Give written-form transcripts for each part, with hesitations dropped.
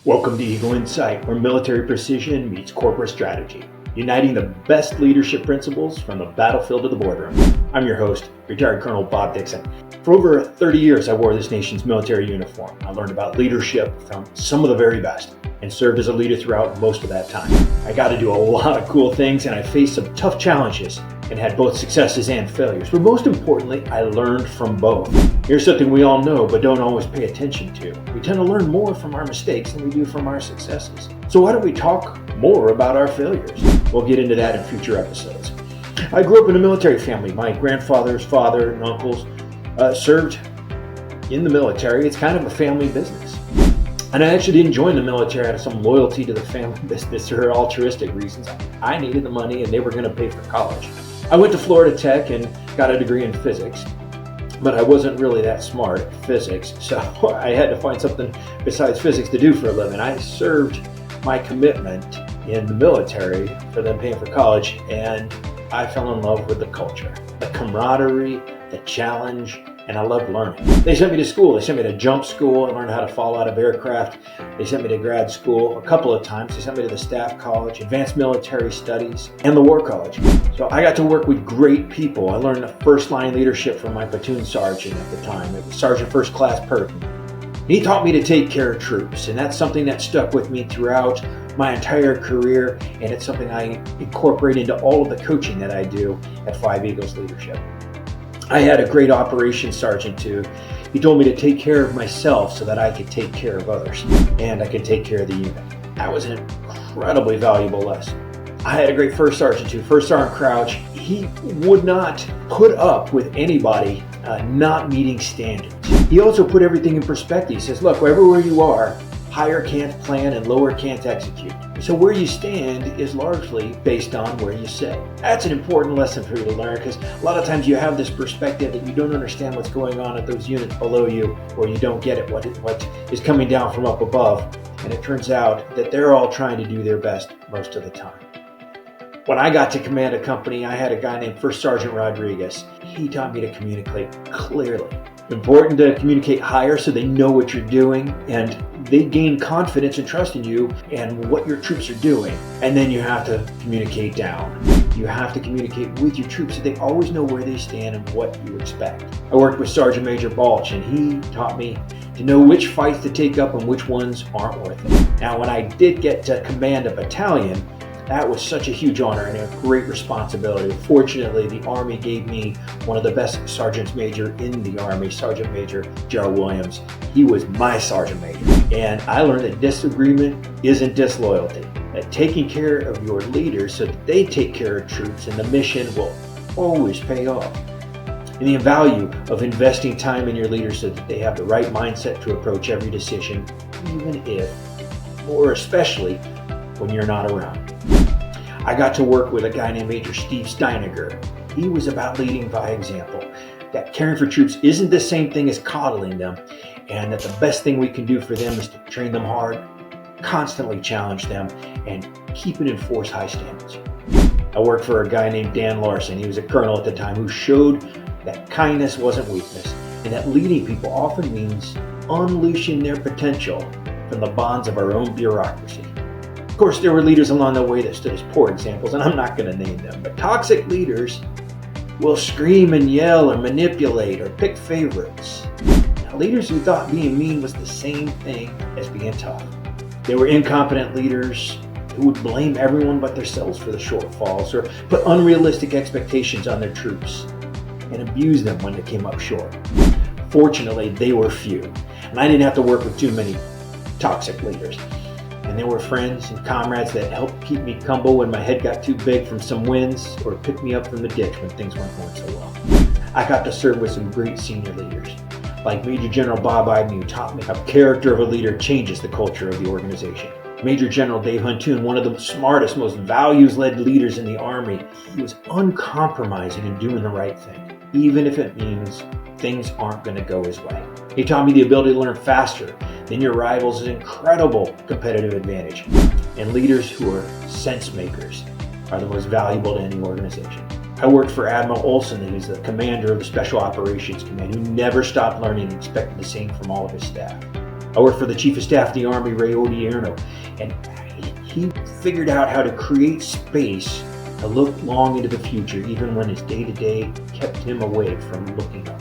Welcome to Eagle Insight, where military precision meets corporate strategy, uniting the best leadership principles from the battlefield to the boardroom. I'm your host, retired Colonel Bob Dixon. For over 30 years, I wore this nation's military uniform. I learned about leadership from some of the very best and served as a leader throughout most of that time. I got to do a lot of cool things, and I faced some tough challenges and had both successes and failures. But most importantly, I learned from both. Here's something we all know but don't always pay attention to. We tend to learn more from our mistakes than we do from our successes. So why don't we talk more about our failures? We'll get into that in future episodes. I grew up in a military family. My grandfather's father and uncles served in the military. It's kind of a family business. And I actually didn't join the military out of some loyalty to the family business or altruistic reasons. I needed the money and they were going to pay for college. I went to Florida Tech and got a degree in physics, but I wasn't really that smart at physics, so I had to find something besides physics to do for a living. I served my commitment in the military for them paying for college, and I fell in love with the culture, the camaraderie, the challenge, and I loved learning. They sent me to school. They sent me to jump school. I learned how to fall out of aircraft. They sent me to grad school a couple of times. They sent me to the Staff College, Advanced Military Studies, and the War College. So I got to work with great people. I learned the first line leadership from my platoon sergeant at the time. It was Sergeant First Class Perkin. He taught me to take care of troops, and that's something that stuck with me throughout my entire career, and it's something I incorporate into all of the coaching that I do at Five Eagles Leadership. I had a great operations sergeant too. He told me to take care of myself so that I could take care of others and I could take care of the unit. That was an incredibly valuable lesson. I had a great first sergeant too, First Sergeant Crouch. He would not put up with anybody not meeting standards. He also put everything in perspective. He says, look, everywhere you are, higher can't plan and lower can't execute. So where you stand is largely based on where you sit. That's an important lesson for you to learn, because a lot of times you have this perspective that you don't understand what's going on at those units below you, or you don't get it, what is coming down from up above. And it turns out that they're all trying to do their best most of the time. When I got to command a company, I had a guy named First Sergeant Rodriguez. He taught me to communicate clearly. Important to communicate higher so they know what you're doing and they gain confidence and trust in you and what your troops are doing. And then you have to communicate down. You have to communicate with your troops so they always know where they stand and what you expect. I worked with Sergeant Major Balch, and he taught me to know which fights to take up and which ones aren't worth it. Now, when I did get to command a battalion, that was such a huge honor and a great responsibility. Fortunately, the Army gave me one of the best sergeants major in the Army, Sergeant Major Gerald Williams. He was my sergeant major. And I learned that disagreement isn't disloyalty. That taking care of your leaders so that they take care of troops and the mission will always pay off. And the value of investing time in your leaders so that they have the right mindset to approach every decision, even if, or especially, when you're not around. I got to work with a guy named Major Steve Steiniger. He was about leading by example, that caring for troops isn't the same thing as coddling them, and that the best thing we can do for them is to train them hard, constantly challenge them, and keep and enforce high standards. I worked for a guy named Dan Larson. He was a colonel at the time who showed that kindness wasn't weakness, and that leading people often means unleashing their potential from the bonds of our own bureaucracy. Of course, there were leaders along the way that stood as poor examples, and I'm not going to name them, but toxic leaders will scream and yell or manipulate or pick favorites. Now, leaders who thought being mean was the same thing as being tough. They were incompetent leaders who would blame everyone but themselves for the shortfalls or put unrealistic expectations on their troops and abuse them when they came up short. Fortunately, they were few, and I didn't have to work with too many toxic leaders. And there were friends and comrades that helped keep me humble when my head got too big from some wins or picked me up from the ditch when things weren't going so well. I got to serve with some great senior leaders, like Major General Bob Dixon, who taught me how the character of a leader changes the culture of the organization. Major General Dave Huntoon, one of the smartest, most values-led leaders in the Army. He was uncompromising in doing the right thing, even if it means things aren't going to go his way. He taught me the ability to learn faster than your rivals is an incredible competitive advantage. And leaders who are sense makers are the most valuable to any organization. I worked for Admiral Olson, who's the commander of the Special Operations Command, who never stopped learning and expected the same from all of his staff. I worked for the Chief of Staff of the Army, Ray Odierno, and he figured out how to create space to look long into the future, even when his day-to-day kept him away from looking up.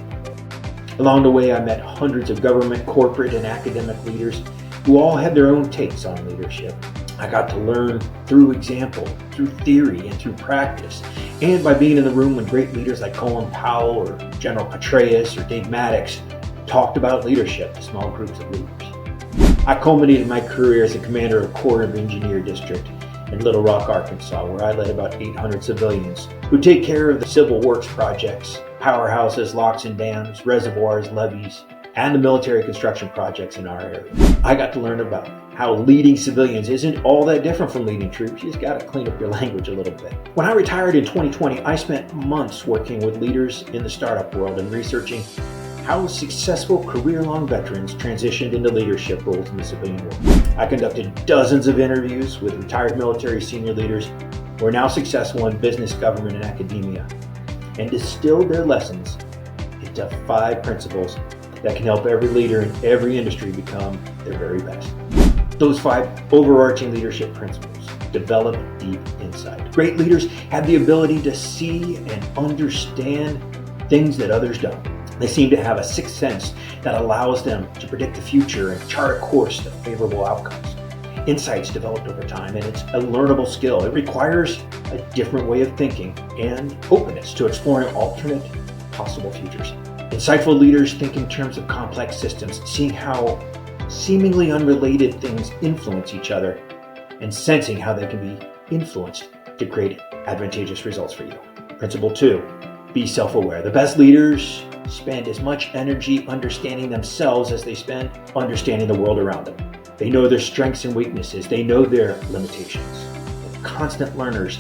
Along the way, I met hundreds of government, corporate, and academic leaders who all had their own takes on leadership. I got to learn through example, through theory, and through practice, and by being in the room when great leaders like Colin Powell or General Petraeus or Dave Maddox talked about leadership to small groups of leaders. I culminated my career as a commander of Corps of Engineer District in Little Rock, Arkansas, where I led about 800 civilians who take care of the civil works projects, powerhouses, locks and dams, reservoirs, levees, and the military construction projects in our area. I got to learn about how leading civilians isn't all that different from leading troops. You just got to clean up your language a little bit. When I retired in 2020, I spent months working with leaders in the startup world and researching how successful career-long veterans transitioned into leadership roles in the civilian world. I conducted dozens of interviews with retired military senior leaders who are now successful in business, government, and academia, and distilled their lessons into 5 principles that can help every leader in every industry become their very best. Those 5 overarching leadership principles: develop deep insight. Great leaders have the ability to see and understand things that others don't. They seem to have a sixth sense that allows them to predict the future and chart a course to favorable outcomes. Insights developed over time, and it's a learnable skill. It requires a different way of thinking and openness to exploring alternate possible futures. Insightful leaders think in terms of complex systems, seeing how seemingly unrelated things influence each other and sensing how they can be influenced to create advantageous results for you. Principle 2, be self-aware. The best leaders spend as much energy understanding themselves as they spend understanding the world around them. They know their strengths and weaknesses. They know their limitations. They're constant learners,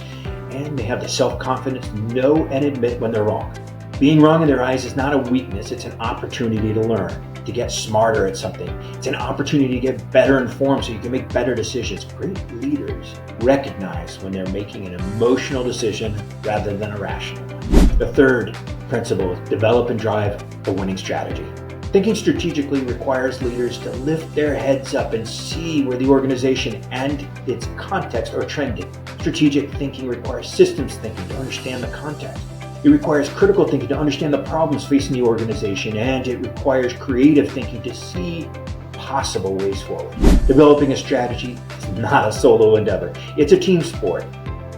and they have the self-confidence to know and admit when they're wrong. Being wrong in their eyes is not a weakness. It's an opportunity to learn, to get smarter at something. It's an opportunity to get better informed so you can make better decisions. Great leaders recognize when they're making an emotional decision rather than a rational one. The third principle is develop and drive a winning strategy. Thinking strategically requires leaders to lift their heads up and see where the organization and its context are trending. Strategic thinking requires systems thinking to understand the context. It requires critical thinking to understand the problems facing the organization, and it requires creative thinking to see possible ways forward. Developing a strategy is not a solo endeavor. It's a team sport.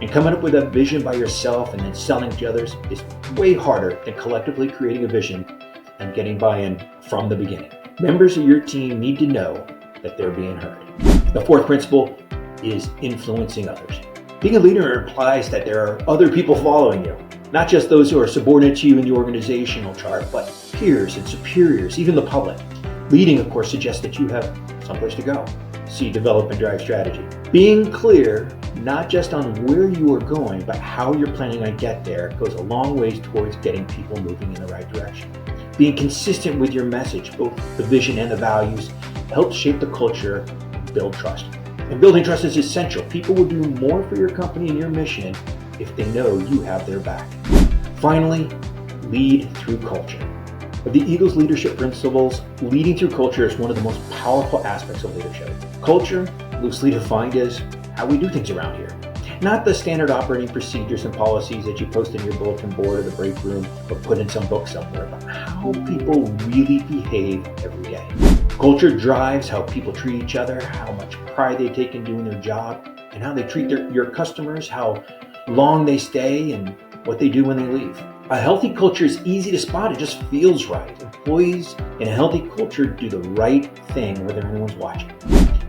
And coming up with a vision by yourself and then selling to others is way harder than collectively creating a vision and getting buy-in from the beginning. Members of your team need to know that they're being heard. The fourth principle is influencing others. Being a leader implies that there are other people following you, not just those who are subordinate to you in the organizational chart, but peers and superiors, even the public. Leading, of course, suggests that you have someplace to go. See, develop and drive strategy. Being clear, not just on where you are going, but how you're planning on get there, goes a long ways towards getting people moving in the right direction. Being consistent with your message, both the vision and the values, helps shape the culture and build trust. And building trust is essential. People will do more for your company and your mission if they know you have their back. Finally, lead through culture. Of the Eagles leadership principles, leading through culture is one of the most powerful aspects of leadership. Culture, loosely defined as how we do things around here. Not the standard operating procedures and policies that you post in your bulletin board or the break room or put in some book somewhere, but how people really behave every day. Culture drives how people treat each other, how much pride they take in doing their job, and how they treat your customers, how long they stay, and what they do when they leave. A healthy culture is easy to spot. It just feels right. Employees in a healthy culture do the right thing whether anyone's watching.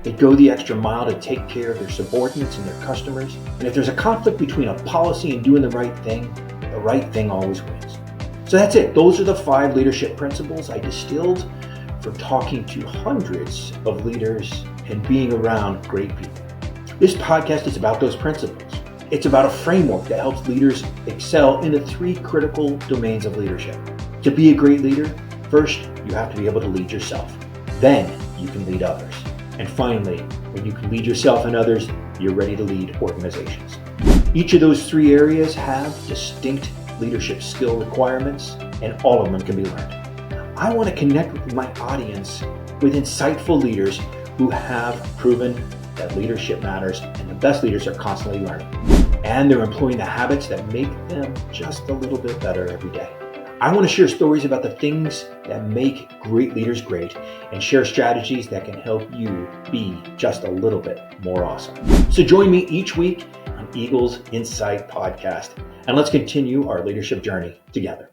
They go the extra mile to take care of their subordinates and their customers. And if there's a conflict between a policy and doing the right thing always wins. So that's it. Those are the 5 leadership principles I distilled from talking to hundreds of leaders and being around great people. This podcast is about those principles. It's about a framework that helps leaders excel in the 3 critical domains of leadership. To be a great leader, first, you have to be able to lead yourself. Then you can lead others. And finally, when you can lead yourself and others, you're ready to lead organizations. Each of those 3 areas have distinct leadership skill requirements, and all of them can be learned. I want to connect with my audience with insightful leaders who have proven that leadership matters, and the best leaders are constantly learning. And they're employing the habits that make them just a little bit better every day. I want to share stories about the things that make great leaders great and share strategies that can help you be just a little bit more awesome. So join me each week on Eagles Insight Podcast, and let's continue our leadership journey together.